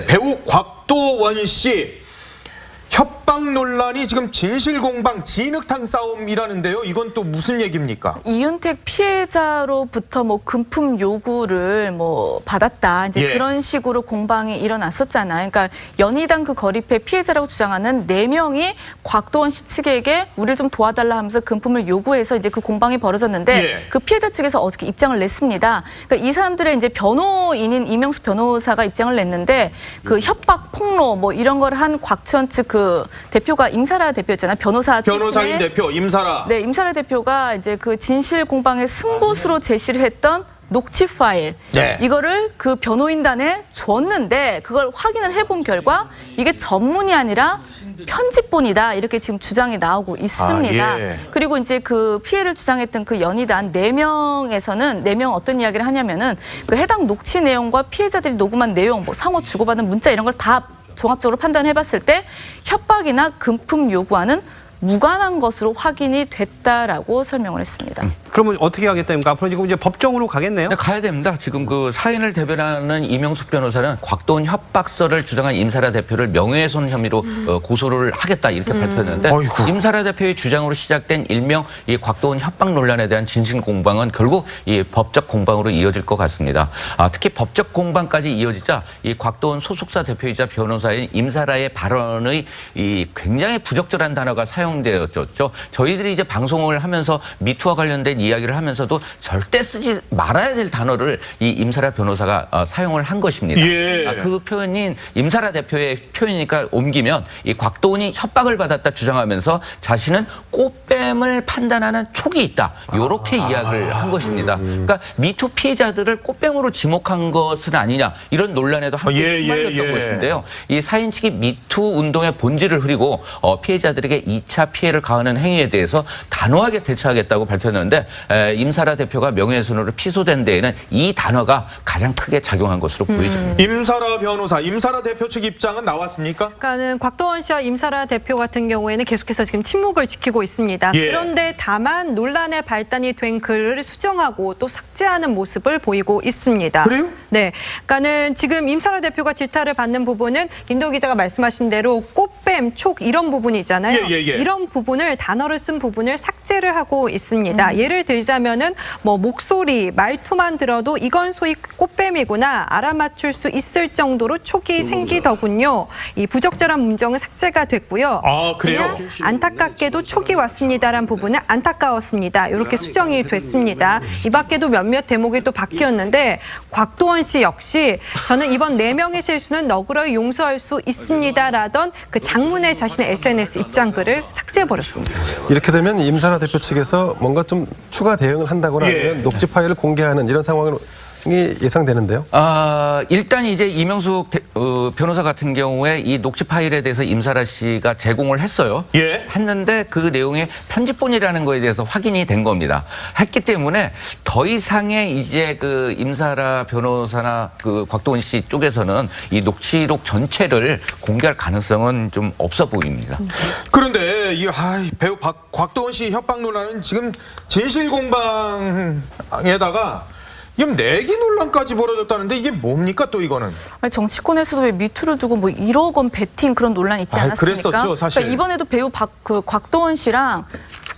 배우 곽도원 씨 협박 논란이 지금 진실공방 진흙탕 싸움이라는데요. 이건 또 무슨 얘기입니까? 이윤택 피해자로부터 뭐 금품 요구를 뭐 받았다. 이제 예. 그런 식으로 공방이 일어났었잖아요. 그러니까 연희당 그 거리패 피해자라고 주장하는 4명이 곽도원 씨 측에게 우리를 좀 도와달라 하면서 금품을 요구해서 이제 그 공방이 벌어졌는데 예. 그 피해자 측에서 어저께 입장을 냈습니다. 그러니까 이 사람들의 이제 변호인인 이명숙 변호사가 입장을 냈는데 그 협박 폭로 뭐 이런 걸 한 곽천 측 그 대표가 임사라 대표였잖아요. 변호사인 대표 임사라. 네, 임사라 대표가 이제 그 진실 공방의 승부수로 제시를 했던 녹취 파일 네. 이거를 그 변호인단에 줬는데 그걸 확인을 해본 결과 이게 전문이 아니라 편집본이다 이렇게 지금 주장이 나오고 있습니다. 아, 예. 그리고 이제 그 피해를 주장했던 그 연희단 4명에서는 4명 어떤 이야기를 하냐면은 그 해당 녹취 내용과 피해자들이 녹음한 내용, 뭐 상호 주고받은 문자 이런 걸 다 종합적으로 판단해봤을 때 협박이나 금품 요구와는 무관한 것으로 확인이 됐다라고 설명을 했습니다. 그러면 어떻게 하겠다니까? 앞으로 지금 이제 법정으로 가겠네요? 네, 가야 됩니다. 지금 그 사인을 대변하는 이명숙 변호사는 곽도원 협박서를 주장한 임사라 대표를 명예훼손 혐의로 고소를 하겠다 이렇게 밝혔는데 어이구. 임사라 대표의 주장으로 시작된 일명 이 곽도원 협박 논란에 대한 진실 공방은 결국 이 법적 공방으로 이어질 것 같습니다. 특히 법적 공방까지 이어지자 이 곽도원 소속사 대표이자 변호사인 임사라의 발언의 이 굉장히 부적절한 단어가 사용되었죠. 저희들이 이제 방송을 하면서 미투와 관련된 이야기를 하면서도 절대 쓰지 말아야 될 단어를 이 임사라 변호사가 사용을 한 것입니다. 예. 그 표현인 임사라 대표의 표현이니까 옮기면 이 곽도원이 협박을 받았다 주장하면서 자신은 꽃뱀을 판단하는 촉이 있다. 이렇게 이야기를 한 것입니다. 그러니까 미투 피해자들을 꽃뱀으로 지목한 것은 아니냐 이런 논란에도 함께 휘말렸던 것인데요. 이 사인 측이 미투 운동의 본질을 흐리고 피해자들에게 2차 피해를 가하는 행위에 대해서 단호하게 대처하겠다고 밝혔는데 임사라 대표가 명예훼손으로 피소된 데에는 이 단어가 가장 크게 작용한 것으로 보여집니다. 임사라 변호사, 임사라 대표 측 입장은 나왔습니까? 그러니까는 곽도원 씨와 임사라 대표 같은 경우에는 계속해서 지금 침묵을 지키고 있습니다. 예. 그런데 다만 논란의 발단이 된 글을 수정하고 또 삭제하는 모습을 보이고 있습니다. 그래요? 네. 그러니까는 지금 임사라 대표가 질타를 받는 부분은 임도 기자가 말씀하신 대로 꽃뱀, 촉 이런 부분이잖아요. 예. 이런 부분을 단어를 쓴 부분을 삭제를 하고 있습니다. 예를 들자면은 뭐 목소리, 말투만 들어도 이건 소위 꽃뱀이구나 알아맞출 수 있을 정도로 촉이 생기더군요. 이 부적절한 문정은 삭제가 됐고요. 아, 그래요? 그냥 안타깝게도 촉이 왔습니다란 부분은 안타까웠습니다. 이렇게 수정이 됐습니다. 이 밖에도 몇몇 대목이 또 바뀌었는데 곽도원 씨 역시 저는 이번 4명의 실수는 너그러이 용서할 수 있습니다라던 그 장문의 자신의 SNS 입장글을 삭제해버렸습니다. 이렇게 되면 임사라 대표 측에서 뭔가 좀 추가 대응을 한다거나 예. 아니면 녹취 파일을 공개하는 이런 상황이 예상되는데요. 일단 이제 이명숙 변호사 같은 경우에 이 녹취 파일에 대해서 임사라 씨가 제공을 했어요. 예. 했는데 그 내용의 편집본이라는 거에 대해서 확인이 된 겁니다. 했기 때문에 더 이상의 이제 그 임사라 변호사나 그 곽도원 씨 쪽에서는 이 녹취록 전체를 공개할 가능성은 좀 없어 보입니다. 그런데 이 배우 곽도원 씨 협박 논란은 지금 진실공방에다가 지금 내기 논란까지 벌어졌다는데 이게 뭡니까 또 이거는? 아니, 정치권에서도 왜 미투를 두고 뭐 1억 원 베팅 그런 논란 있지 않았습니까? 그랬었죠, 사실. 그러니까 이번에도 배우 곽도원 씨랑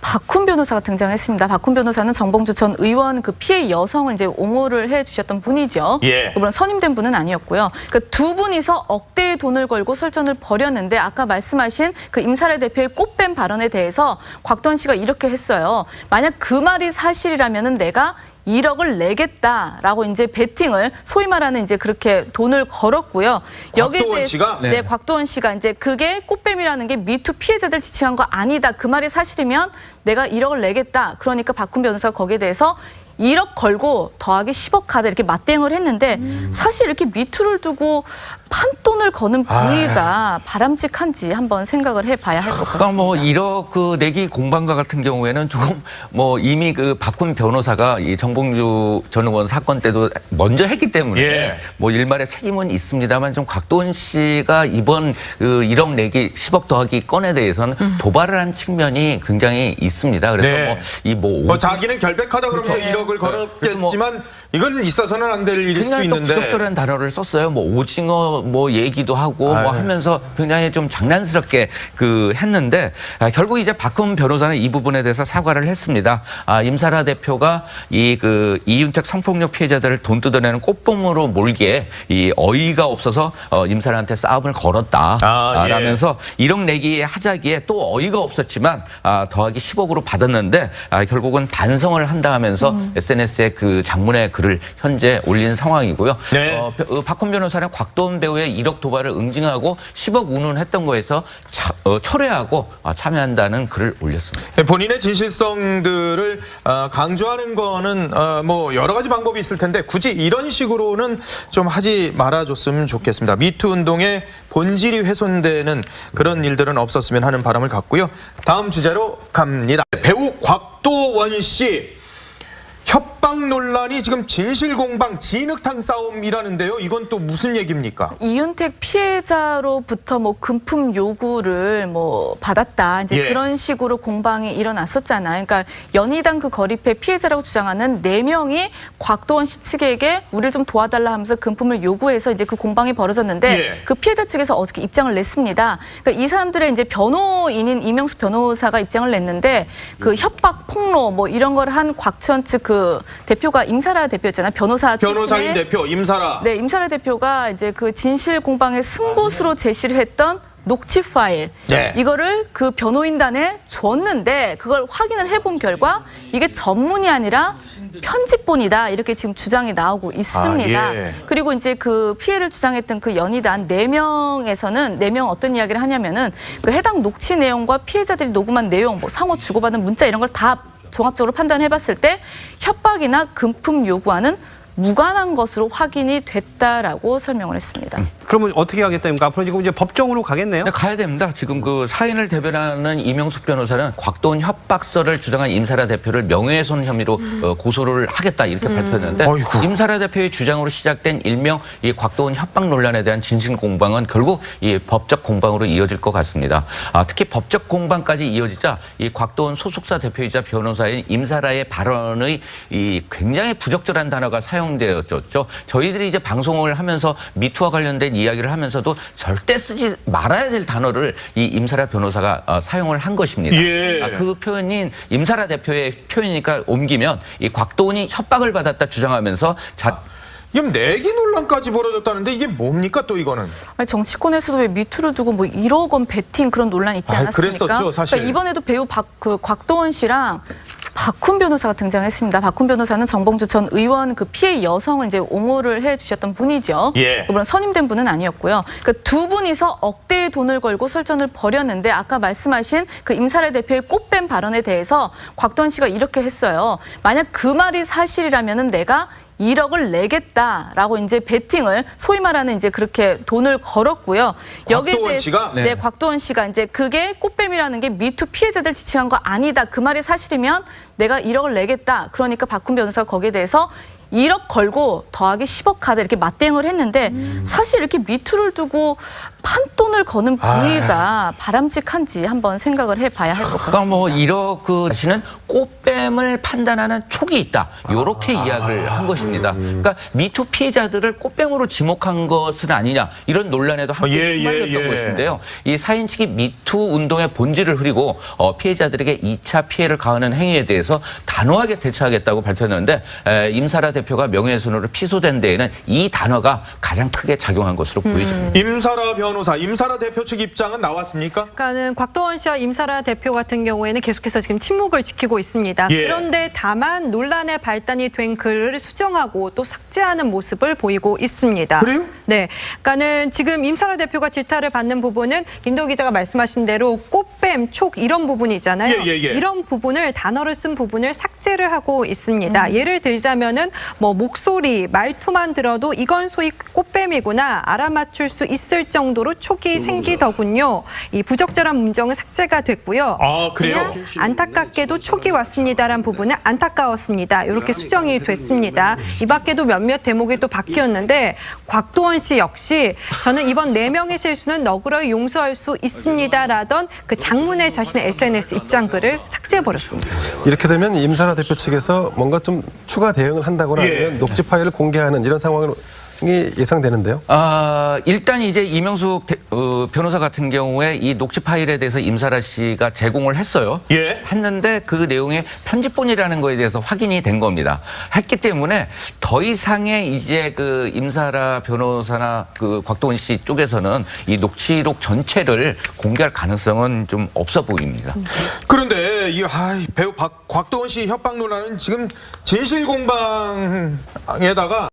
박훈 변호사가 등장했습니다. 박훈 변호사는 정봉주 전 의원 그 피해 여성을 이제 옹호를 해주셨던 분이죠. 예. 물론 선임된 분은 아니었고요. 그 두 분이서 억대의 돈을 걸고 설전을 벌였는데 아까 말씀하신 그 임사라 대표의 꽃뱀 발언에 대해서 곽도원 씨가 이렇게 했어요. 만약 그 말이 사실이라면은 내가 1억을 내겠다라고 이제 베팅을 소위 말하는 이제 그렇게 돈을 걸었고요. 곽도원 씨가? 네, 곽도원 씨가 이제 그게 꽃뱀이라는 게 미투 피해자들 지칭한 거 아니다. 그 말이 사실이면 내가 1억을 내겠다. 그러니까 박훈 변호사가 거기에 대해서 1억 걸고 더하기 10억 하자 이렇게 맞대응을 했는데 사실 이렇게 미투를 두고 판돈을 거는 분위기가 바람직한지 한번 생각을 해봐야 할 것 같습니다. 그러니까 뭐 1억 그 내기 공방과 같은 경우에는 조금 뭐 이미 그 박훈 변호사가 이 정봉주 전 의원 사건 때도 먼저 했기 때문에 예. 뭐 일말의 책임은 있습니다만 좀 곽도원 씨가 이번 그 1억 내기 10억 더하기 건에 대해서는 도발을 한 측면이 굉장히 있습니다. 그래서 네. 뭐 자기는 결백하다 그러면서 1억을 걸었겠지만 이건 있어서는 안 될 일일 수도 굉장히 또 있는데. 부적절한 단어를 썼어요. 뭐 오징어 뭐 얘기도 하고 뭐 하면서 굉장히 좀 장난스럽게 했는데 결국 이제 박훈 변호사는 이 부분에 대해서 사과를 했습니다. 임사라 대표가 이윤택 성폭력 피해자들을 돈 뜯어내는 꽃봉으로 몰기에 이 어이가 없어서 임사라한테 싸움을 걸었다. 라면서 1억 내기 하자기에 또 어이가 없었지만 더하기 10억으로 받았는데 결국은 반성을 한다 하면서 SNS에 그 장문의 글을 현재 올린 상황이고요. 네. 박훈 변호사는 곽도원 배우의 1억 도발을 응징하고 10억 운운했던 거에서 철회하고 참여한다는 글을 올렸습니다. 본인의 진실성들을 강조하는 거는 뭐 여러 가지 방법이 있을 텐데 굳이 이런 식으로는 좀 하지 말아줬으면 좋겠습니다. 미투 운동의 본질이 훼손되는 그런 일들은 없었으면 하는 바람을 갖고요. 다음 주제로 갑니다. 배우 곽도원 씨 협박 논란이 지금 진실공방 진흙탕 싸움이라는데요. 이건 또 무슨 얘기입니까? 이윤택 피해자로부터 뭐 금품 요구를 뭐 받았다. 이제 예. 그런 식으로 공방이 일어났었잖아요. 그러니까 연희당 그 거리패 피해자라고 주장하는 4명이 곽도원 씨 측에게 우리를 좀 도와달라 하면서 금품을 요구해서 이제 그 공방이 벌어졌는데 예. 그 피해자 측에서 어저께 입장을 냈습니다. 그러니까 이 사람들의 이제 변호인인 이명숙 변호사가 입장을 냈는데 그 협박 폭로 뭐 이런 걸 한 곽천 측 그 대표가 임사라 대표였잖아요. 변호사인 대표 임사라. 네, 임사라 대표가 이제 그 진실 공방의 승부수로 제시를 했던 녹취 파일 네. 이거를 그 변호인단에 줬는데 그걸 확인을 해본 결과 이게 전문이 아니라 편집본이다 이렇게 지금 주장이 나오고 있습니다. 예. 그리고 이제 그 피해를 주장했던 그 연희단 4명에서는 4명 어떤 이야기를 하냐면은 그 해당 녹취 내용과 피해자들이 녹음한 내용, 뭐 상호 주고받은 문자 이런 걸 다 종합적으로 판단해봤을 때 협박이나 금품 요구와는 무관한 것으로 확인이 됐다라고 설명을 했습니다. 그러면 어떻게 하겠다니까? 앞으로 지금 이제 법정으로 가겠네요. 네, 가야 됩니다. 지금 그 사인을 대변하는 이명숙 변호사는 곽도원 협박서를 주장한 임사라 대표를 명예훼손 혐의로 고소를 하겠다 이렇게 밝혔는데 어이구. 임사라 대표의 주장으로 시작된 일명 이 곽도원 협박 논란에 대한 진실 공방은 결국 이 법적 공방으로 이어질 것 같습니다. 특히 법적 공방까지 이어지자 이 곽도원 소속사 대표이자 변호사인 임사라의 발언의 이 굉장히 부적절한 단어가 사용되었죠. 저희들이 이제 방송을 하면서 미투와 관련된 이야기를 하면서도 절대 쓰지 말아야 될 단어를 이 임사라 변호사가 사용을 한 것입니다. 예. 그 표현인 임사라 대표의 표현이니까 옮기면 이 곽도원이 협박을 받았다 주장하면서 지금 내기 논란까지 벌어졌다는데 이게 뭡니까 또 이거는? 아니, 정치권에서도 왜 미투를 두고 뭐 1억 원 베팅 그런 논란 있지 않았습니까? 그랬었죠, 사실. 그러니까 이번에도 배우 곽도원 씨랑 박훈 변호사가 등장했습니다. 박훈 변호사는 정봉주 전 의원 그 피해 여성을 이제 옹호를 해주셨던 분이죠. 예. 물론 선임된 분은 아니었고요. 그러니까 두 분이서 억대의 돈을 걸고 설전을 벌였는데 아까 말씀하신 그 임사라 대표의 꽃뱀 발언에 대해서 곽도원 씨가 이렇게 했어요. 만약 그 말이 사실이라면은 내가 1억을 내겠다라고 이제 베팅을 소위 말하는 이제 그렇게 돈을 걸었고요. 여기에 곽도원 대해서 씨가? 네, 곽도원 씨가 이제 그게 꽃뱀이라는 게 미투 피해자들 지칭한 거 아니다. 그 말이 사실이면 내가 1억을 내겠다. 그러니까 박훈 변호사가 거기에 대해서 1억 걸고 더하기 10억 하자 이렇게 맞대응을 했는데 사실 이렇게 미투를 두고 판돈을 거는 분위기가 바람직한지 한번 생각을 해봐야 할 것 같습니다. 그러니까 뭐 이렇게 자신은 꽃뱀을 판단하는 촉이 있다. 이렇게 이야기를 한 것입니다. 그러니까 미투 피해자들을 꽃뱀으로 지목한 것은 아니냐 이런 논란에도 함께 휘말렸던 것인데요. 이 사인 측이 미투 운동의 본질을 흐리고 피해자들에게 2차 피해를 가하는 행위에 대해서 단호하게 대처하겠다고 밝혔는데 임사라 대표가 명예훼손으로 피소된 데에는 이 단어가 가장 크게 작용한 것으로 보여집니다. 임사라 변호사, 임사라 대표 측 입장은 나왔습니까? 그러니까는 곽도원 씨와 임사라 대표 같은 경우에는 계속해서 지금 침묵을 지키고 있습니다. 예. 그런데 다만 논란의 발단이 된 글을 수정하고 또 삭제하는 모습을 보이고 있습니다. 그래요? 네. 그러니까는 지금 임사라 대표가 질타를 받는 부분은 김도 기자가 말씀하신 대로 꽃뱀, 촉 이런 부분이잖아요. 예. 이런 부분을 단어를 쓴 부분을 삭제를 하고 있습니다. 예를 들자면은 뭐 목소리, 말투만 들어도 이건 소위 꽃뱀이구나 알아맞출 수 있을 정도로 촉이 생기더군요. 이 부적절한 문정은 삭제가 됐고요. 아, 그래요? 그냥 안타깝게도 촉이 왔습니다란 부분은 안타까웠습니다. 이렇게 수정이 됐습니다. 이 밖에도 몇몇 대목이 또 바뀌었는데 곽도원 씨 역시 저는 이번 4명의 실수는 너그러이 용서할 수 있습니다라던 그 장문의 자신의 SNS 입장글을 삭제해버렸습니다. 이렇게 되면 임사라 임사라 대표 측에서 뭔가 좀 추가 대응을 한다거나 예. 아니면 녹취 파일을 공개하는 이런 상황이 예상되는데요. 일단 이제 이명숙 변호사 같은 경우에 이 녹취 파일에 대해서 임사라 씨가 제공을 했어요. 예. 했는데 그 내용의 편집본이라는 거에 대해서 확인이 된 겁니다. 했기 때문에 더 이상의 이제 그 임사라 변호사나 그 곽도원 씨 쪽에서는 이 녹취록 전체를 공개할 가능성은 좀 없어 보입니다. 그런데 이 배우 곽도원 씨 협박 논란은 지금 진실공방에다가